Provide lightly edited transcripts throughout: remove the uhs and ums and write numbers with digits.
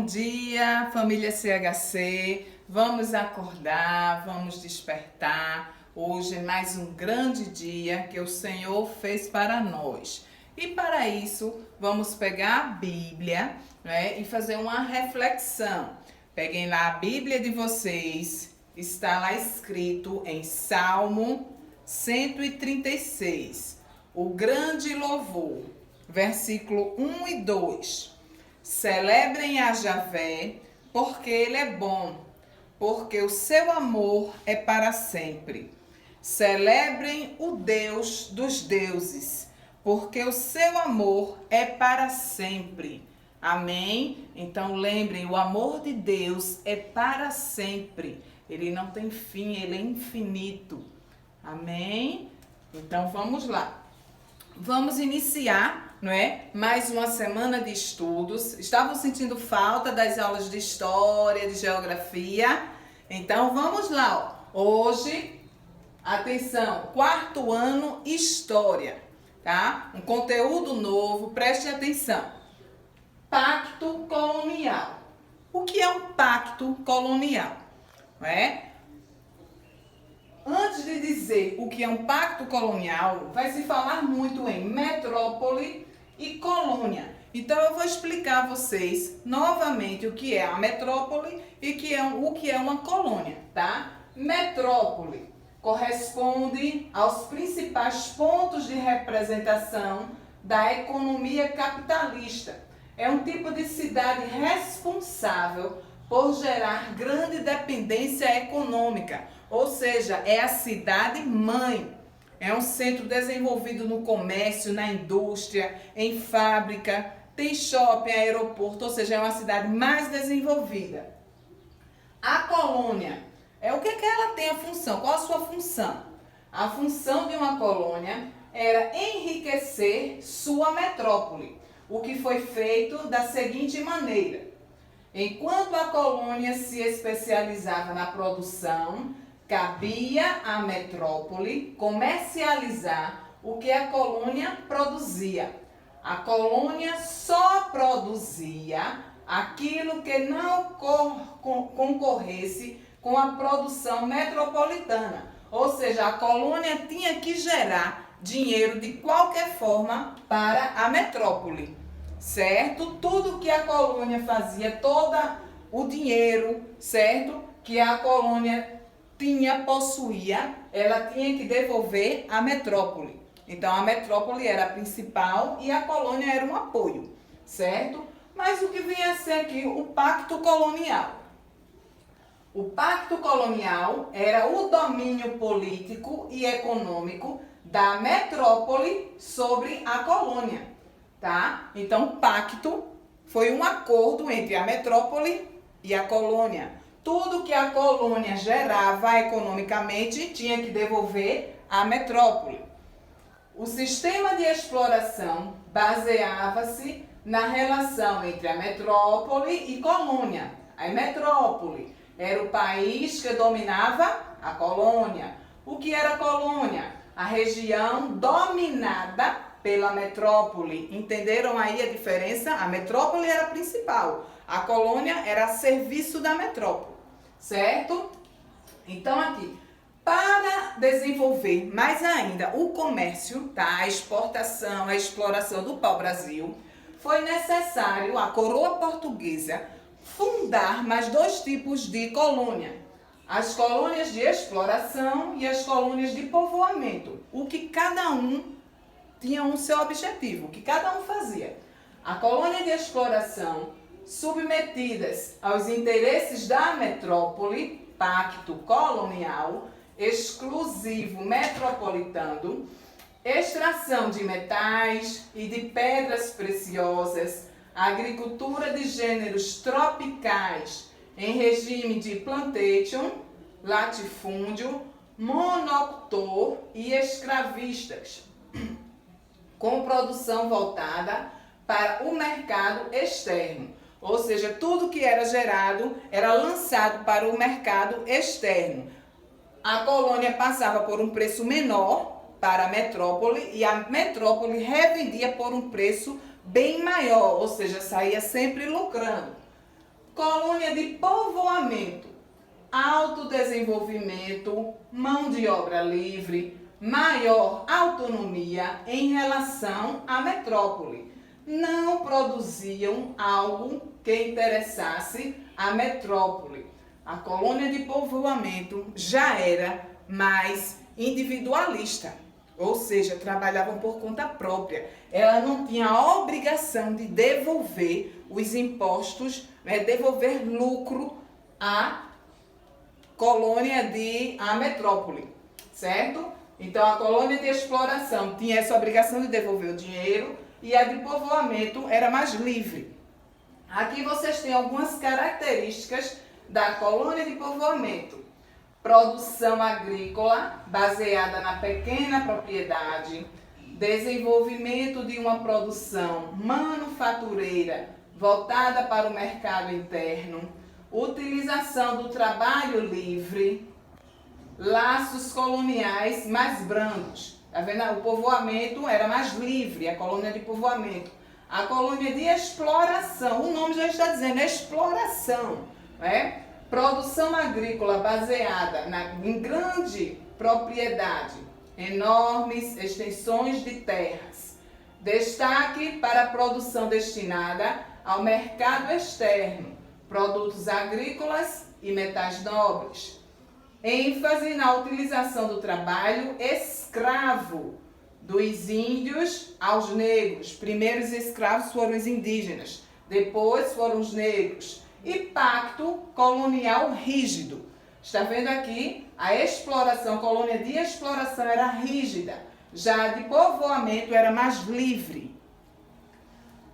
Bom dia, família CHC. Vamos acordar, vamos despertar. Hoje é mais um grande dia que o Senhor fez para nós. E para isso, vamos pegar a Bíblia, né, e fazer uma reflexão. Peguem lá a Bíblia de vocês, está lá escrito em Salmo 136, o grande louvor, versículo 1 e 2. Celebrem a Javé, porque ele é bom, porque o seu amor é para sempre. Celebrem o Deus dos deuses, porque o seu amor é para sempre. Amém? Então lembrem, o amor de Deus é para sempre. Ele não tem fim, ele é infinito. Amém? Então vamos lá. Vamos iniciar, não é? Mais uma semana de estudos. Estavam sentindo falta das aulas de história, de geografia? Então vamos lá, ó. Hoje, atenção, quarto ano, história, tá? Um conteúdo novo, preste atenção. Pacto colonial. O que é um pacto colonial? Não é? Antes de dizer o que é um pacto colonial, vai se falar muito em metrópole e colônia. Então eu vou explicar a vocês novamente o que é a metrópole e o que é uma colônia, tá? Metrópole corresponde aos principais pontos de representação da economia capitalista. É um tipo de cidade responsável por gerar grande dependência econômica, ou seja, é a cidade mãe. É um centro desenvolvido no comércio, na indústria, em fábrica, tem shopping, aeroporto, ou seja, é uma cidade mais desenvolvida. A colônia, o que ela tem a função? Qual a sua função? A função de uma colônia era enriquecer sua metrópole, o que foi feito da seguinte maneira. Enquanto a colônia se especializava na produção, cabia à metrópole comercializar o que a colônia produzia. A colônia só produzia aquilo que não concorresse com a produção metropolitana. Ou seja, a colônia tinha que gerar dinheiro de qualquer forma para a metrópole. Certo? Tudo que a colônia fazia, todo o dinheiro, certo? Que a colônia possuía, ela tinha que devolver à metrópole. Então a metrópole era a principal e a colônia era um apoio, certo? Mas o que vinha a ser aqui o pacto colonial? O pacto colonial era o domínio político e econômico da metrópole sobre a colônia. Tá? Então, o pacto foi um acordo entre a metrópole e a colônia. Tudo que a colônia gerava economicamente tinha que devolver à metrópole. O sistema de exploração baseava-se na relação entre a metrópole e colônia. A metrópole era o país que dominava a colônia. O que era a colônia? A região dominada pela metrópole. Entenderam aí a diferença? A metrópole era a principal. A colônia era a serviço da metrópole. Certo? Então aqui, para desenvolver mais ainda o comércio, tá? A exportação, a exploração do pau-brasil, foi necessário a coroa portuguesa fundar mais dois tipos de colônia. As colônias de exploração e as colônias de povoamento. O que cada um tinha um seu objetivo, o que cada um fazia. A colônia de exploração, submetidas aos interesses da metrópole, pacto colonial, exclusivo metropolitano, extração de metais e de pedras preciosas, agricultura de gêneros tropicais em regime de plantation, latifúndio, monocultor e escravistas, com produção voltada para o mercado externo. Ou seja, tudo que era gerado era lançado para o mercado externo. A colônia passava por um preço menor para a metrópole e a metrópole revendia por um preço bem maior, ou seja, saía sempre lucrando. Colônia de povoamento, autodesenvolvimento, mão de obra livre, maior autonomia em relação à metrópole. Não produziam algo que interessasse a metrópole. A colônia de povoamento já era mais individualista, ou seja, trabalhavam por conta própria. Ela não tinha a obrigação de devolver os impostos, devolver lucro à colônia à metrópole, certo? Então, a colônia de exploração tinha essa obrigação de devolver o dinheiro e a de povoamento era mais livre. Aqui vocês têm algumas características da colônia de povoamento. Produção agrícola baseada na pequena propriedade, desenvolvimento de uma produção manufatureira voltada para o mercado interno, utilização do trabalho livre, laços coloniais mais brandos. Tá vendo? O povoamento era mais livre, a colônia de povoamento. A colônia de exploração, o nome já está dizendo, exploração, né? Produção agrícola baseada em grande propriedade, enormes extensões de terras. Destaque para a produção destinada ao mercado externo, produtos agrícolas e metais nobres. ênfase na utilização do trabalho escravo dos índios aos negros. Primeiros escravos foram os indígenas, depois foram os negros. E pacto colonial rígido. Está vendo aqui? A exploração, a colônia de exploração era rígida, já a de povoamento era mais livre.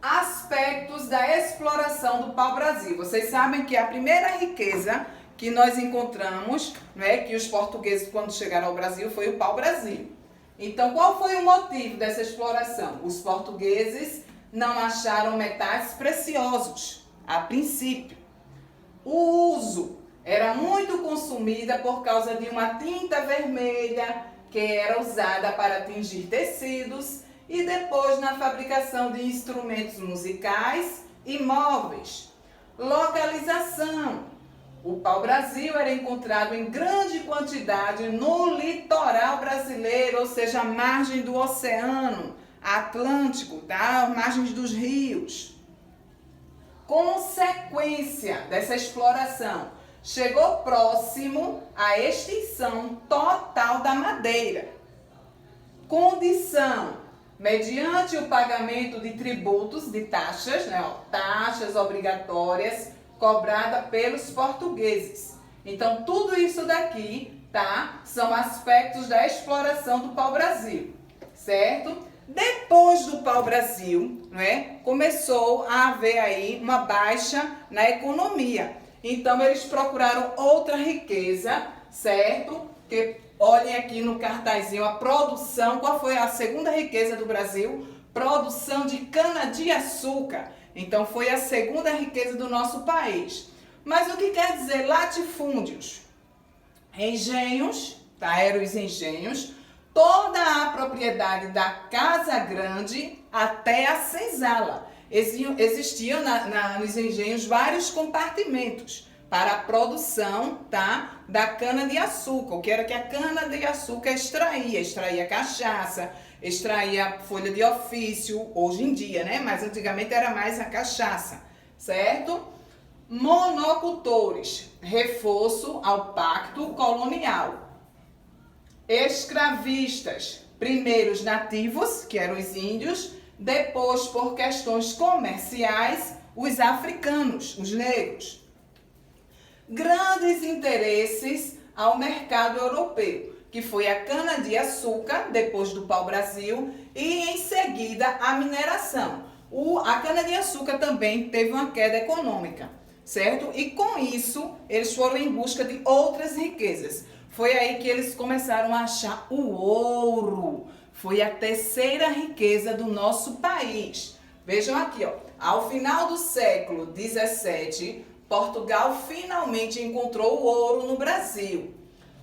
Aspectos da exploração do pau-brasil. Vocês sabem que a primeira riqueza que nós encontramos, né, que os portugueses quando chegaram ao Brasil, foi o pau-brasil. Então, qual foi o motivo dessa exploração? Os portugueses não acharam metais preciosos, a princípio. O uso era muito consumida por causa de uma tinta vermelha que era usada para tingir tecidos e depois na fabricação de instrumentos musicais e móveis. Localização. O pau-brasil era encontrado em grande quantidade no litoral brasileiro, ou seja, à margem do Oceano Atlântico, tá? Às margens dos rios. Consequência dessa exploração, chegou próximo à extinção total da madeira. Condição, mediante o pagamento de tributos, de taxas, né, taxas obrigatórias, cobrada pelos portugueses. Então, tudo isso daqui, tá? São aspectos da exploração do pau-brasil, certo? Depois do pau-brasil, né, começou a haver aí uma baixa na economia. Então, eles procuraram outra riqueza, certo? Que olhem aqui no cartazinho a produção. Qual foi a segunda riqueza do Brasil? Produção de cana-de-açúcar. Então, foi a segunda riqueza do nosso país. Mas o que quer dizer latifúndios? Engenhos, tá? Eram os engenhos. Toda a propriedade da Casa Grande até a senzala. Existiam nos engenhos vários compartimentos para a produção, tá, da cana-de-açúcar. O que era que a cana-de-açúcar extraía cachaça, extraía folha de ofício, hoje em dia, né? Mas antigamente era mais a cachaça, certo? Monocultores, reforço ao pacto colonial. Escravistas, primeiro os nativos, que eram os índios, depois, por questões comerciais, os africanos, os negros. Grandes interesses ao mercado europeu, que foi a cana-de-açúcar, depois do pau-brasil, e em seguida a mineração. A cana-de-açúcar também teve uma queda econômica, certo? E com isso, eles foram em busca de outras riquezas. Foi aí que eles começaram a achar o ouro. Foi a terceira riqueza do nosso país. Vejam aqui, ó. Ao final do século XVII, Portugal finalmente encontrou o ouro no Brasil.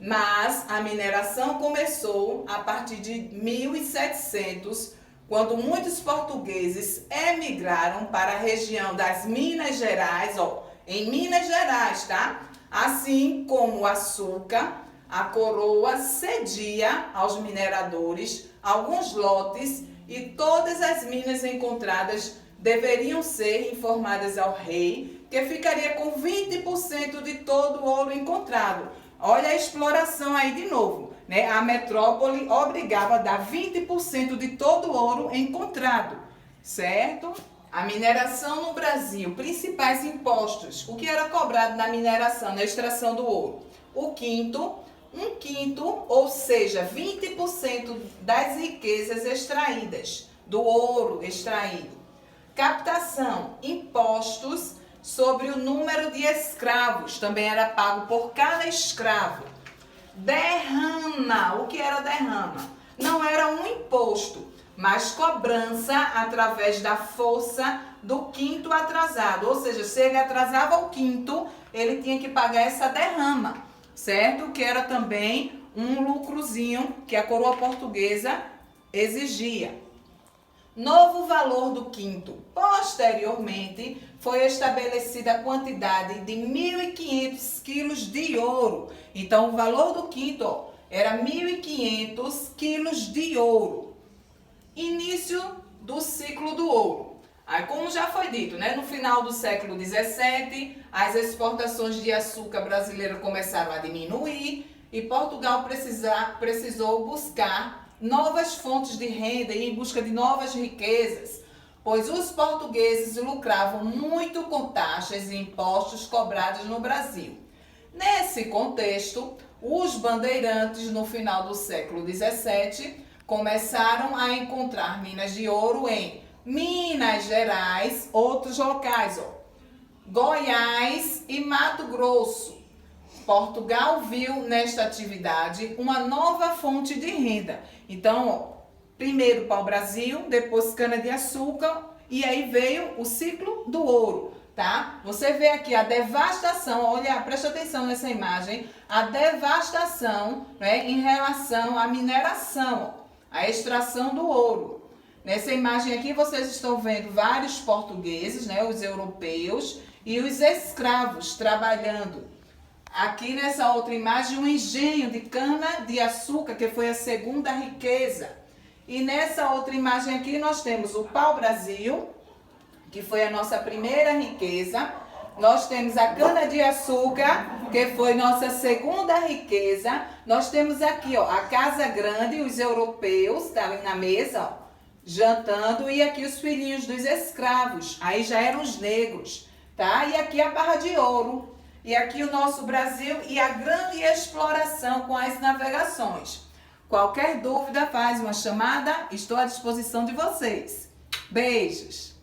Mas a mineração começou a partir de 1700, quando muitos portugueses emigraram para a região das Minas Gerais, ó, em Minas Gerais, tá? Assim como o açúcar, a coroa cedia aos mineradores alguns lotes e todas as minas encontradas deveriam ser informadas ao rei, que ficaria com 20% de todo o ouro encontrado. Olha a exploração aí de novo, né? A metrópole obrigava a dar 20% de todo o ouro encontrado, certo? A mineração no Brasil, principais impostos. O que era cobrado na mineração, na extração do ouro? O quinto, um quinto, ou seja, 20% das riquezas extraídas, do ouro extraído. Captação, impostos sobre o número de escravos, também era pago por cada escravo. Derrama, o que era derrama? Não era um imposto, mas cobrança através da força do quinto atrasado. Ou seja, se ele atrasava o quinto, ele tinha que pagar essa derrama, certo? Que era também um lucrozinho que a coroa portuguesa exigia. Novo valor do quinto. Posteriormente, foi estabelecida a quantidade de 1.500 quilos de ouro. Então, o valor do quinto, ó, era 1.500 quilos de ouro. Início do ciclo do ouro. Aí, como já foi dito, né, no final do século XVII, as exportações de açúcar brasileiro começaram a diminuir e Portugal precisou buscar novas fontes de renda e em busca de novas riquezas, pois os portugueses lucravam muito com taxas e impostos cobrados no Brasil. Nesse contexto, os bandeirantes, no final do século XVII, começaram a encontrar minas de ouro em Minas Gerais, outros locais, ó, Goiás e Mato Grosso. Portugal viu nesta atividade uma nova fonte de renda. Então, ó, primeiro pau-brasil, depois cana-de-açúcar e aí veio o ciclo do ouro, tá? Você vê aqui a devastação, olha, presta atenção nessa imagem, a devastação, né, em relação à mineração, ó, a extração do ouro. Nessa imagem aqui vocês estão vendo vários portugueses, né, os europeus e os escravos trabalhando. Aqui nessa outra imagem, um engenho de cana-de-açúcar, que foi a segunda riqueza. E nessa outra imagem aqui, nós temos o pau-brasil, que foi a nossa primeira riqueza. Nós temos a cana-de-açúcar, que foi nossa segunda riqueza. Nós temos aqui, ó, a Casa Grande, os europeus estavam na mesa, ó, jantando. E aqui os filhinhos dos escravos, aí já eram os negros, tá? E aqui a barra de ouro. E aqui o nosso Brasil e a grande exploração com as navegações. Qualquer dúvida, faz uma chamada, estou à disposição de vocês. Beijos!